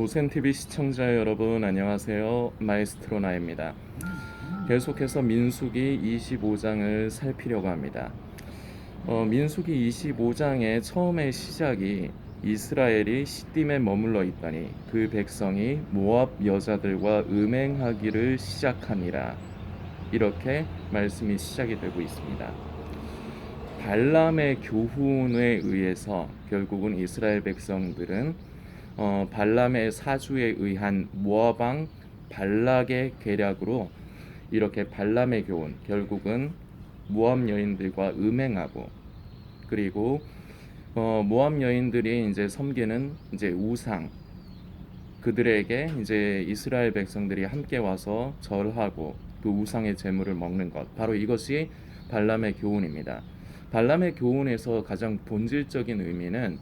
고센TV 시청자 여러분 안녕하세요. 마에스트로 나입니다. 계속해서 민수기 25장을 살피려고 합니다. 민수기 25장의 처음의 시작이 이스라엘이 시딤에 머물러 있더니 그 백성이 모압 여자들과 음행하기를 시작하니라, 이렇게 말씀이 시작이 되고 있습니다. 발람의 교훈에 의해서 결국은 이스라엘 백성들은 발람의 사주에 의한 모압 왕 발락의 계략으로 이렇게 발람의 교훈, 결국은 모압 여인들과 음행하고, 그리고 모압 여인들이 이제 섬기는 이제 우상, 그들에게 이제 이스라엘 백성들이 함께 와서 절하고 그 우상의 제물을 먹는 것, 바로 이것이 발람의 교훈입니다. 발람의 교훈에서 가장 본질적인 의미는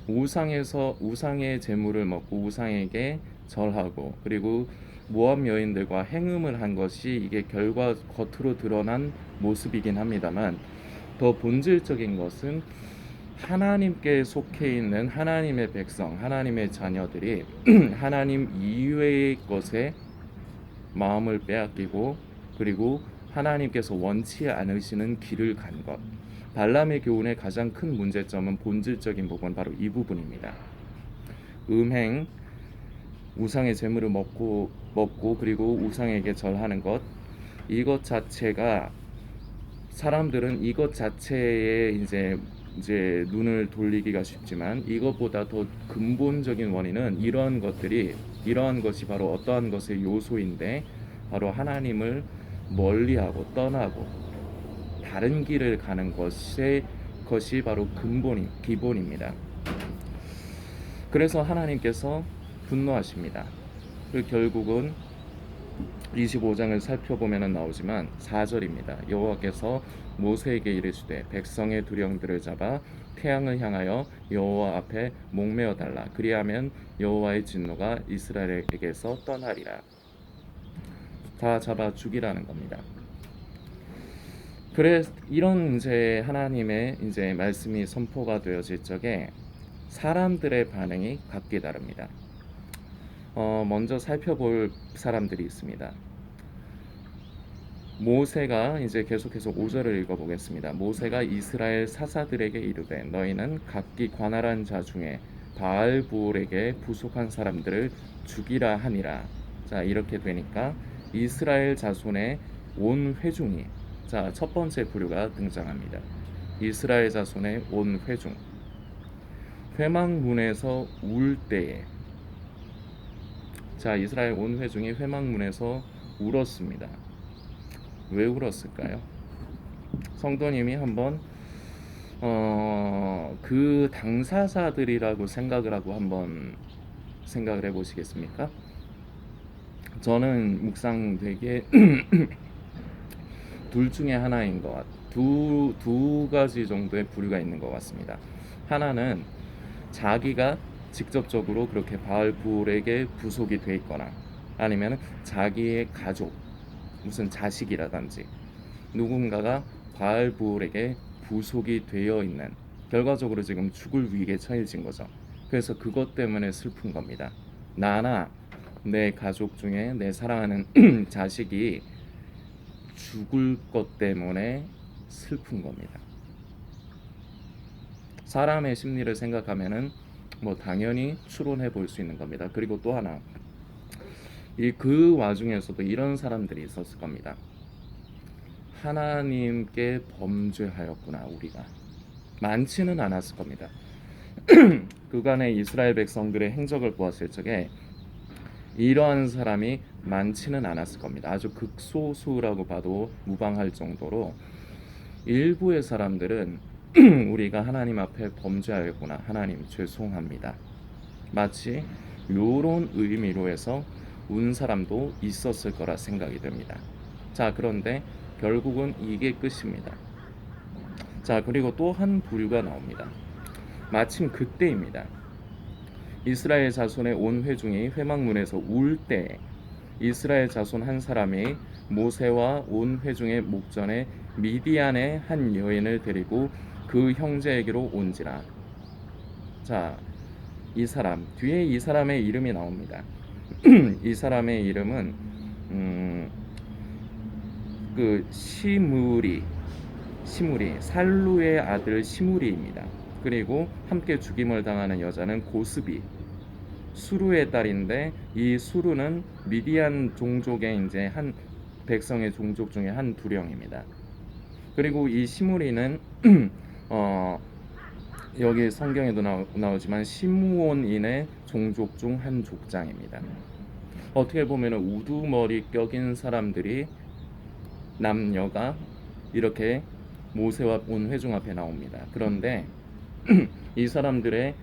우상의 제물을 먹고 우상에게 절하고, 그리고 모압 여인들과 행음을 한 것이 이게 결과 겉으로 드러난 모습이긴 합니다만, 더 본질적인 것은 하나님께 속해 있는 하나님의 백성, 하나님의 자녀들이 하나님 이외의 것에 마음을 빼앗기고, 그리고 하나님께서 원치 않으시는 길을 간 것, 발람의 교훈의 가장 큰 문제점은 본질적인 부분, 바로 이 부분입니다. 음행, 우상의 제물을 먹고 그리고 우상에게 절하는 것, 이것 자체가 사람들은 이것 자체에 이제 눈을 돌리기가 쉽지만, 이것보다 더 근본적인 원인은 이러한 것이 바로 어떠한 것의 요소인데, 바로 하나님을 멀리하고 떠나고 다른 길을 가는 것이 바로 기본입니다. 그래서 하나님께서 분노하십니다. 그 결국은 25장을 살펴보면 나오지만 4절입니다. 여호와께서 모세에게 이르시되 백성의 두령들을 잡아 태양을 향하여 여호와 앞에 목매어 달라. 그리하면 여호와의 진노가 이스라엘에게서 떠나리라. 다 잡아 죽이라는 겁니다. 그래, 이런 이제 하나님의 이제 말씀이 선포가 되어질 적에 사람들의 반응이 각기 다릅니다. 먼저 살펴볼 사람들이 있습니다. 모세가 이제 계속해서 5절을 읽어보겠습니다. 모세가 이스라엘 사사들에게 이르되 너희는 각기 관할한 자 중에 바알부올에게 부속한 사람들을 죽이라 하니라. 자, 이렇게 되니까 이스라엘 자손의 온 회중이, 자, 첫 번째 부류가 등장합니다. 이스라엘 자손의 온 회중, 회막문에서 울 때에, 자, 이스라엘 온 회중이 회막문에서 울었습니다. 왜 울었을까요? 성도님이 한번 그 당사자들이라고 생각을 해보시겠습니까? 저는 묵상되게 둘 중에 하나인 것 같아요. 두 가지 정도의 부류가 있는 것 같습니다. 하나는 자기가 직접적으로 그렇게 바알불에게 부속이 돼 있거나, 아니면 자기의 가족, 무슨 자식이라든지 누군가가 바알불에게 부속이 되어 있는, 결과적으로 지금 죽을 위기에 처해진 거죠. 그래서 그것 때문에 슬픈 겁니다. 나나 내 가족 중에 내 사랑하는 자식이 죽을 것 때문에 슬픈 겁니다. 사람의 심리를 생각하면은 당연히 추론해 볼 수 있는 겁니다. 그리고 또 하나, 그 와중에서도 이런 사람들이 있었을 겁니다. 하나님께 범죄하였구나, 우리가. 많지는 않았을 겁니다. 그간의 이스라엘 백성들의 행적을 보았을 적에 이러한 사람이 많지는 않았을 겁니다. 아주 극소수라고 봐도 무방할 정도로 일부의 사람들은 우리가 하나님 앞에 범죄하였구나, 하나님 죄송합니다, 마치 요런 의미로 해서 운 사람도 있었을 거라 생각이 됩니다. 자, 그런데 결국은 이게 끝입니다. 자, 그리고 또 한 부류가 나옵니다. 마침 그때입니다. 이스라엘 자손의 온 회중이 회막문에서 울 때 이스라엘 자손 한 사람이 모세와 온 회중의 목전에 미디안의 한 여인을 데리고 그 형제에게로 온지라. 자, 이 사람 뒤에 이 사람의 이름이 나옵니다. 이 사람의 이름은 그 시무리 살루의 아들 시무리입니다. 그리고 함께 죽임을 당하는 여자는 고스비 수루의 딸인데, 이 수루는 미디안 종족의 이제 한 백성의 종족 중에 한 두령입니다. 그리고 이 시무리는 어, 여기 성경에도 나오지만 시므온인의 종족 중 한 족장입니다. 어떻게 보면 우두머리 격인 사람들이, 남녀가 이렇게 모세와 온 회중 앞에 나옵니다. 그런데 이 사람들의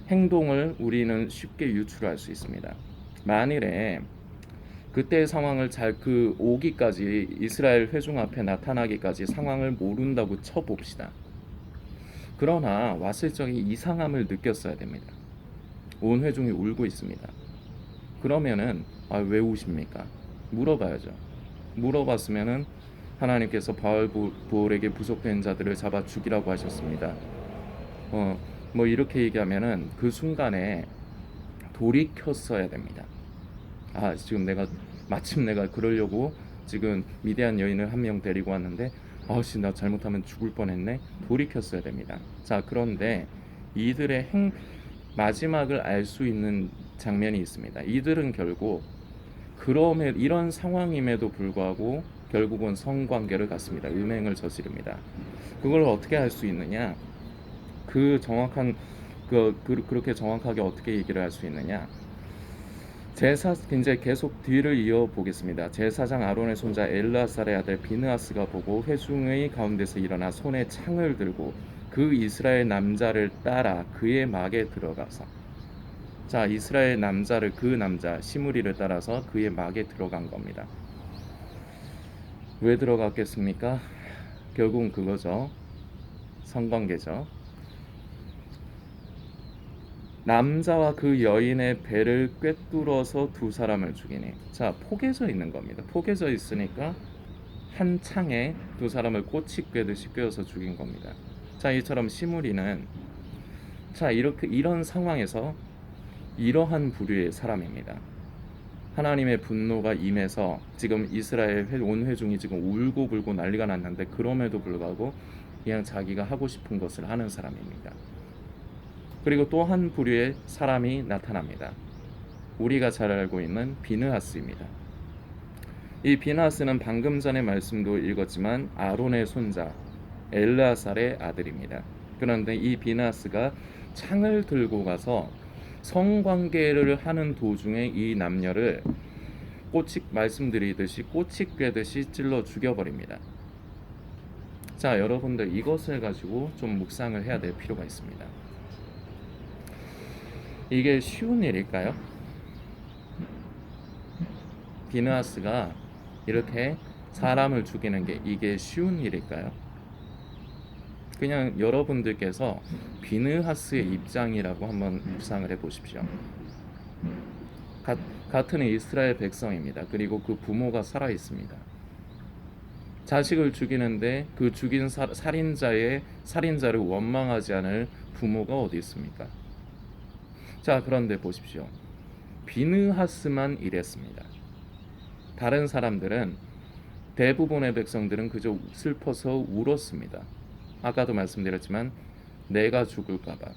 행동을 우리는 쉽게 유추할 수 있습니다. 만일에 그때의 상황을 잘 오기까지, 이스라엘 회중 앞에 나타나기까지 상황을 모른다고 쳐봅시다. 그러나 왔을 적에 이상함을 느꼈어야 됩니다. 온 회중이 울고 있습니다. 그러면은 왜 우십니까? 물어봐야죠. 물어봤으면은 하나님께서 바알볼에게 부속된 자들을 잡아 죽이라고 하셨습니다. 뭐 이렇게 얘기하면은 그 순간에 돌이켰어야 됩니다. 지금 마침 내가 그러려고 지금 미디안 여인을 한 명 데리고 왔는데, 나 잘못하면 죽을 뻔했네. 돌이켰어야 됩니다. 자, 그런데 이들의 마지막을 알 수 있는 장면이 있습니다. 이들은 결국 이런 상황임에도 불구하고 결국은 성관계를 갖습니다. 음행을 저지릅니다. 그걸 어떻게 할 수 있느냐? 그렇게 정확하게 어떻게 얘기를 할 수 있느냐? 이제 계속 뒤를 이어 보겠습니다. 제사장 아론의 손자 엘르아살의 아들 비느하스가 보고 회중의 가운데서 일어나 손에 창을 들고 그 이스라엘 남자를 따라 그의 막에 들어가서, 자, 이스라엘 남자를, 그 남자 시므리를 따라서 그의 막에 들어간 겁니다. 왜 들어갔겠습니까? 결국은 그거죠. 성관계죠. 남자와 그 여인의 배를 꿰뚫어서 두 사람을 죽이니, 자, 포개져 있는 겁니다. 포개져 있으니까 한 창에 두 사람을 꼬치 꿰듯이 꿰어서 죽인 겁니다. 자, 이처럼 시므리는, 이런 상황에서 이러한 부류의 사람입니다. 하나님의 분노가 임해서 지금 이스라엘 온 회중이 지금 울고 불고 난리가 났는데, 그럼에도 불구하고 그냥 자기가 하고 싶은 것을 하는 사람입니다. 그리고 또 한 부류의 사람이 나타납니다. 우리가 잘 알고 있는 비느하스입니다. 이 비느하스는 방금 전에 말씀도 읽었지만 아론의 손자 엘르아살의 아들입니다. 그런데 이 비느하스가 창을 들고 가서 성관계를 하는 도중에 이 남녀를 말씀드리듯이 꼬치 꿰듯이 찔러 죽여버립니다. 자, 여러분들, 이것을 가지고 좀 묵상을 해야 될 필요가 있습니다. 이게 쉬운 일일까요? 비느하스가 이렇게 사람을 죽이는 게 이게 쉬운 일일까요? 그냥 여러분들께서 비느하스의 입장이라고 한번 묵상을 해보십시오. 같은 이스라엘 백성입니다. 그리고 그 부모가 살아 있습니다. 자식을 죽이는데 그 죽인 살인자를 원망하지 않을 부모가 어디 있습니까? 자, 그런데 보십시오. 비느하스만 이랬습니다. 다른 사람들은, 대부분의 백성들은 그저 슬퍼서 울었습니다. 아까도 말씀드렸지만 내가 죽을까봐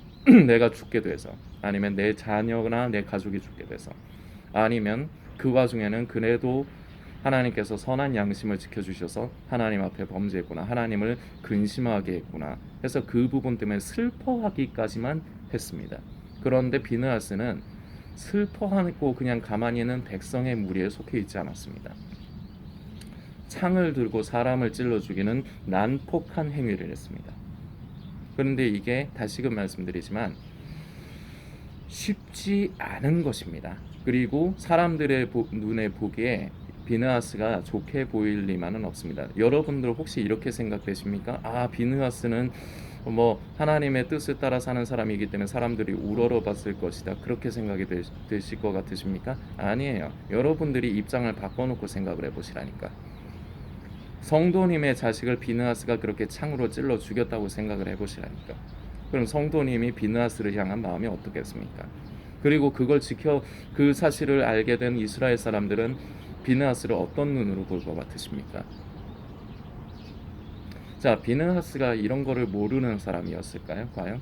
내가 죽게 돼서, 아니면 내 자녀나 내 가족이 죽게 돼서, 아니면 그 와중에는 그래도 하나님께서 선한 양심을 지켜주셔서 하나님 앞에 범죄했구나, 하나님을 근심하게 했구나 해서 그 부분 때문에 슬퍼하기까지만 했습니다. 그런데 비느하스는 슬퍼하고 그냥 가만히 있는 백성의 무리에 속해 있지 않았습니다. 창을 들고 사람을 찔러 죽이는 난폭한 행위를 했습니다. 그런데 이게 다시금 말씀드리지만 쉽지 않은 것입니다. 그리고 사람들의 눈에 보기에 비느하스가 좋게 보일 리만은 없습니다. 여러분들 혹시 이렇게 생각되십니까? 비느하스는 하나님의 뜻을 따라 사는 사람이기 때문에 사람들이 우러러봤을 것이다, 그렇게 생각이 되실 것 같으십니까? 아니에요. 여러분들이 입장을 바꿔놓고 생각을 해보시라니까. 성도님의 자식을 비느하스가 그렇게 창으로 찔러 죽였다고 생각을 해보시라니까. 그럼 성도님이 비느하스를 향한 마음이 어떻겠습니까? 그리고 그걸 지켜 그 사실을 알게 된 이스라엘 사람들은 비느하스를 어떤 눈으로 볼 것 같으십니까? 자, 비느하스가 이런 거를 모르는 사람이었을까요? 과연?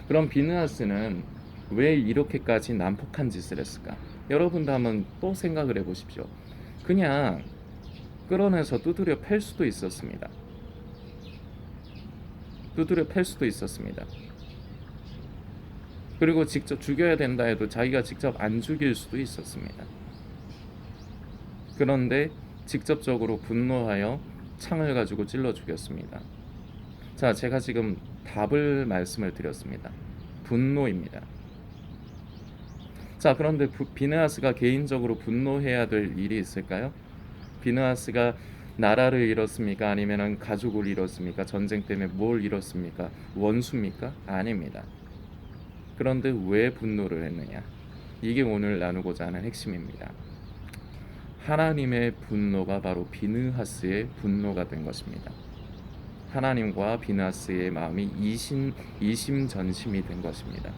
그럼 비느하스는 왜 이렇게까지 난폭한 짓을 했을까? 여러분도 한번 또 생각을 해보십시오. 그냥 끌어내서 두드려 팰 수도 있었습니다. 두드려 팰 수도 있었습니다. 그리고 직접 죽여야 된다 해도 자기가 직접 안 죽일 수도 있었습니다. 그런데 직접적으로 분노하여 창을 가지고 찔러 죽였습니다. 자, 제가 지금 답을 말씀을 드렸습니다. 분노입니다. 자, 그런데 비느하스가 개인적으로 분노해야 될 일이 있을까요? 비느하스가 나라를 잃었습니까? 아니면 가족을 잃었습니까? 전쟁 때문에 뭘 잃었습니까? 원수입니까? 아닙니다. 그런데 왜 분노를 했느냐? 이게 오늘 나누고자 하는 핵심입니다. 하나님의 분노가 바로 비느하스의 분노가 된 것입니다. 하나님과 비느하스의 마음이 이심전심이 된 것입니다.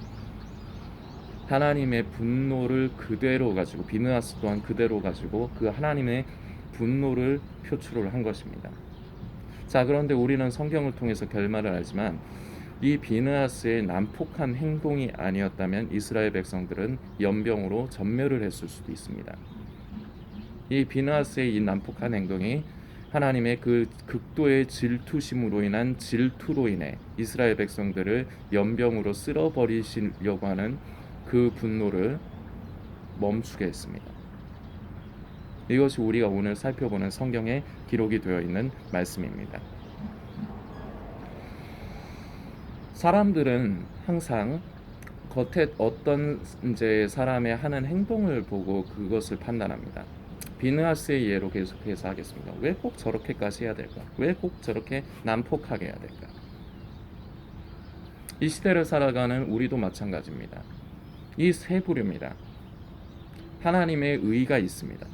하나님의 분노를 그대로 가지고 비느하스 또한 그대로 가지고 그 하나님의 분노를 표출을 한 것입니다. 자, 그런데 우리는 성경을 통해서 결말을 알지만 이 비느하스의 난폭한 행동이 아니었다면 이스라엘 백성들은 연병으로 전멸을 했을 수도 있습니다. 이 비느하스의 이 난폭한 행동이 하나님의 그 극도의 질투심으로 인한 질투로 인해 이스라엘 백성들을 연병으로 쓸어버리시려고 하는 그 분노를 멈추게 했습니다. 이것이 우리가 오늘 살펴보는 성경에 기록이 되어 있는 말씀입니다. 사람들은 항상 겉에 어떤 이제 사람의 하는 행동을 보고 그것을 판단합니다. 비느하스의 예로 계속해서 하겠습니다. 왜 꼭 저렇게까지 해야 될까? 왜 꼭 저렇게 난폭하게 해야 될까? 이 시대를 살아가는 우리도 마찬가지입니다. 이 세 부류입니다. 하나님의 의가 있습니다.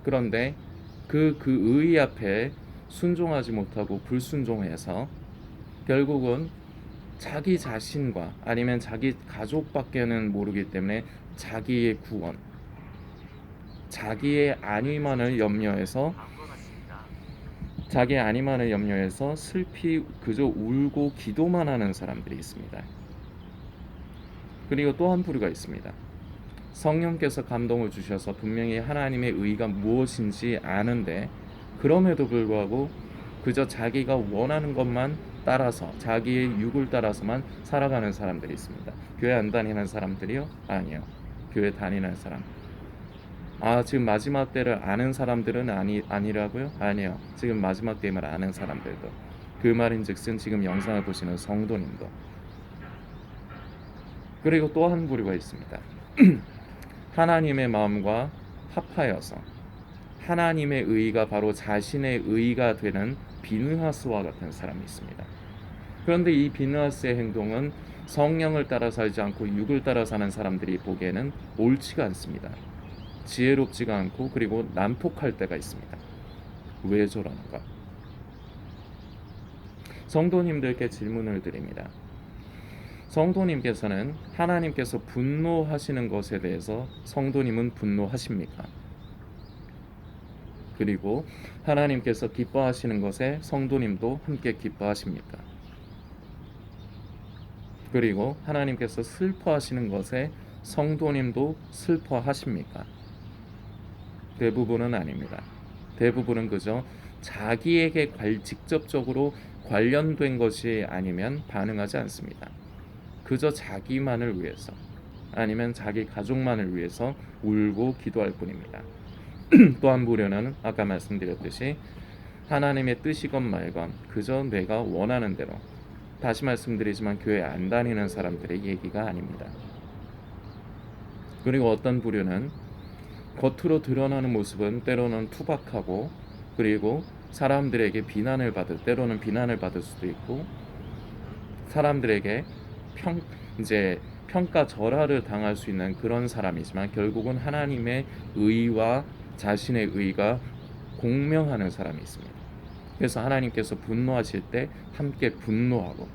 그런데 그 의 앞에 순종하지 못하고 불순종해서 결국은 자기 자신과 아니면 자기 가족밖에는 모르기 때문에 자기의 구원, 자기의 안위만을 염려해서 슬피 그저 울고 기도만 하는 사람들이 있습니다. 그리고 또 한 부류가 있습니다. 성령께서 감동을 주셔서 분명히 하나님의 의가 무엇인지 아는데 그럼에도 불구하고 그저 자기가 원하는 것만 따라서 자기의 육을 따라서만 살아가는 사람들이 있습니다. 교회 안 다니는 사람들이요? 아니요. 교회 다니는 사람. 지금 마지막 때를 아는 사람들은 아니라고요? 아니요. 지금 마지막 때임을 아는 사람들도. 그 말인즉슨 지금 영상을 보시는 성도님도. 그리고 또 한 부류가 있습니다. 하나님의 마음과 합하여서 하나님의 의가 바로 자신의 의가 되는 비느하스와 같은 사람이 있습니다. 그런데 이 비느하스의 행동은 성령을 따라 살지 않고 육을 따라 사는 사람들이 보기에는 옳지가 않습니다. 지혜롭지가 않고 그리고 난폭할 때가 있습니다. 왜 저러는가? 성도님들께 질문을 드립니다. 성도님께서는 하나님께서 분노하시는 것에 대해서 성도님은 분노하십니까? 그리고 하나님께서 기뻐하시는 것에 성도님도 함께 기뻐하십니까? 그리고 하나님께서 슬퍼하시는 것에 성도님도 슬퍼하십니까? 대부분은 아닙니다. 대부분은 그저 자기에게 직접적으로 관련된 것이 아니면 반응하지 않습니다. 그저 자기만을 위해서 아니면 자기 가족만을 위해서 울고 기도할 뿐입니다. 또 한 부류는 아까 말씀드렸듯이 하나님의 뜻이건 말건 그저 내가 원하는 대로, 다시 말씀드리지만 교회 안 다니는 사람들의 얘기가 아닙니다. 그리고 어떤 부류는 겉으로 드러나는 모습은 때로는 투박하고 그리고 사람들에게 때로는 비난을 받을 수도 있고 사람들에게 평가절하를 당할 수 있는 그런 사람이지만 결국은 하나님의 의와 자신의 의가 공명하는 사람이 있습니다. 그래서 하나님께서 분노하실 때 함께 분노하고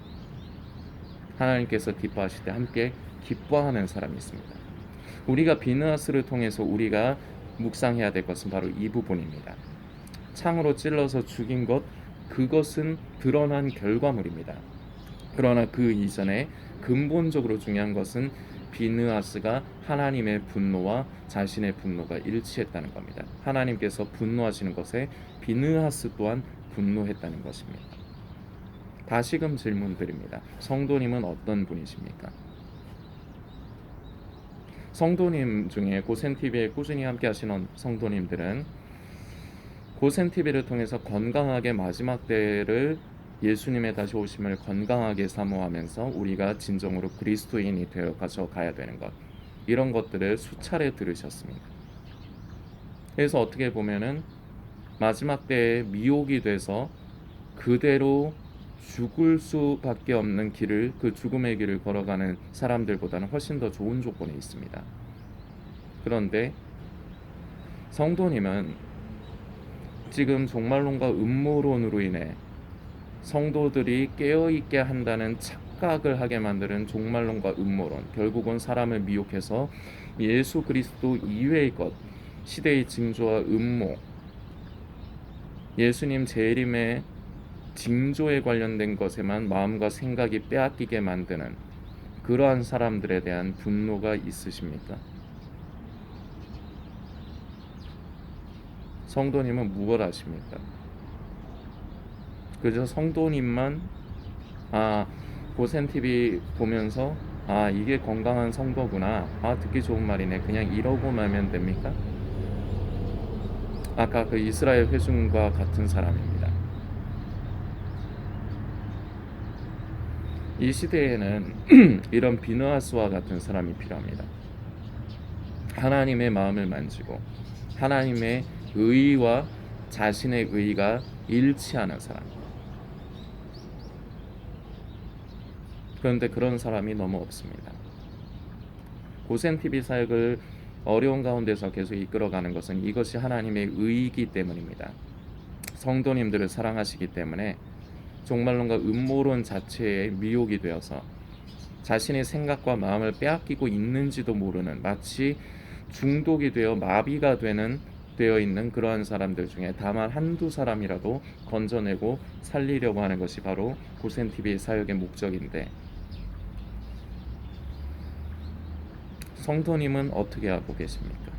하나님께서 기뻐하실 때 함께 기뻐하는 사람이 있습니다. 우리가 비느하스를 통해서 우리가 묵상해야 될 것은 바로 이 부분입니다. 창으로 찔러서 죽인 것, 그것은 드러난 결과물입니다. 그러나 그 이전에 근본적으로 중요한 것은 비느하스가 하나님의 분노와 자신의 분노가 일치했다는 겁니다. 하나님께서 분노하시는 것에 비느하스 또한 분노했다는 것입니다. 다시금 질문드립니다. 성도님은 어떤 분이십니까? 성도님 중에 고센TV에 꾸준히 함께 하시는 성도님들은 고센TV를 통해서 건강하게 마지막 때를 예수님의 다시 오심을 건강하게 사모하면서 우리가 진정으로 그리스도인이 되어 가져가야 되는 것, 이런 것들을 수차례 들으셨습니다. 그래서 어떻게 보면은 마지막 때에 미혹이 돼서 그대로 죽을 수밖에 없는 길을, 그 죽음의 길을 걸어가는 사람들보다는 훨씬 더 좋은 조건에 있습니다. 그런데 성도님은 지금 종말론과 음모론으로 인해 성도들이 깨어있게 한다는 착각을 하게 만드는 종말론과 음모론, 결국은 사람을 미혹해서 예수 그리스도 이외의 것, 시대의 징조와 음모, 예수님 재림의 징조에 관련된 것에만 마음과 생각이 빼앗기게 만드는 그러한 사람들에 대한 분노가 있으십니까? 성도님은 무엇 하십니까? 그저 성도님만 고센TV 보면서 이게 건강한 성도구나, 듣기 좋은 말이네, 그냥 이러고 말면 됩니까? 아까 그 이스라엘 회중과 같은 사람입니다. 이 시대에는 이런 비느하스와 같은 사람이 필요합니다. 하나님의 마음을 만지고 하나님의 의와 자신의 의가 일치하는 사람. 그런데 그런 사람이 너무 없습니다. 고센TV 사역을 어려운 가운데서 계속 이끌어가는 것은 이것이 하나님의 의이기 때문입니다. 성도님들을 사랑하시기 때문에 종말론과 음모론 자체에 미혹이 되어서 자신의 생각과 마음을 빼앗기고 있는지도 모르는, 마치 중독이 되어 마비가 되어 있는 그러한 사람들 중에 다만 한두 사람이라도 건져내고 살리려고 하는 것이 바로 고센TV 사역의 목적인데, 성도님은 어떻게 하고 계십니까?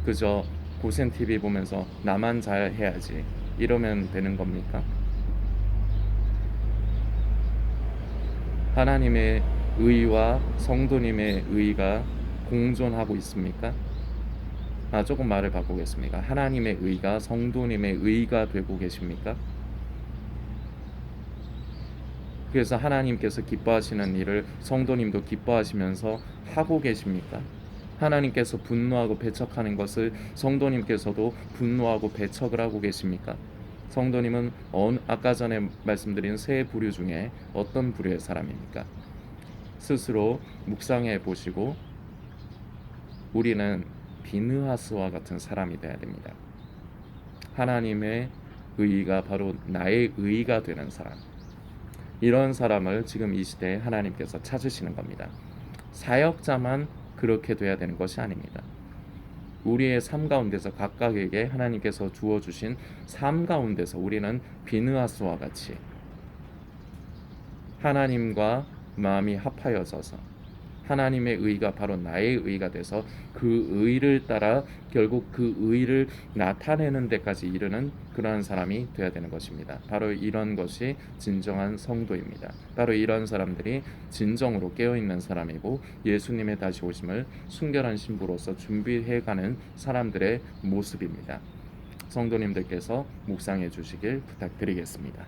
그저 고센TV 보면서 나만 잘 해야지 이러면 되는 겁니까? 하나님의 의와 성도님의 의가 공존하고 있습니까? 조금 말을 바꾸겠습니다. 하나님의 의가 성도님의 의가 되고 계십니까? 그래서 하나님께서 기뻐하시는 일을 성도님도 기뻐하시면서 하고 계십니까? 하나님께서 분노하고 배척하는 것을 성도님께서도 분노하고 배척을 하고 계십니까? 성도님은 아까 전에 말씀드린 세 부류 중에 어떤 부류의 사람입니까? 스스로 묵상해 보시고 우리는 비느하스와 같은 사람이 되어야 됩니다. 하나님의 의가 바로 나의 의가 되는 사람, 이런 사람을 지금 이 시대에 하나님께서 찾으시는 겁니다. 사역자만 그렇게 돼야 되는 것이 아닙니다. 우리의 삶 가운데서 각각에게 하나님께서 주어주신 삶 가운데서 우리는 비느하스와 같이 하나님과 마음이 합하여져서 하나님의 의가 바로 나의 의가 돼서 그 의를 따라 결국 그 의를 나타내는 데까지 이르는 그러한 사람이 되어야 되는 것입니다. 바로 이런 것이 진정한 성도입니다. 바로 이런 사람들이 진정으로 깨어있는 사람이고 예수님의 다시 오심을 순결한 신부로서 준비해가는 사람들의 모습입니다. 성도님들께서 묵상해 주시길 부탁드리겠습니다.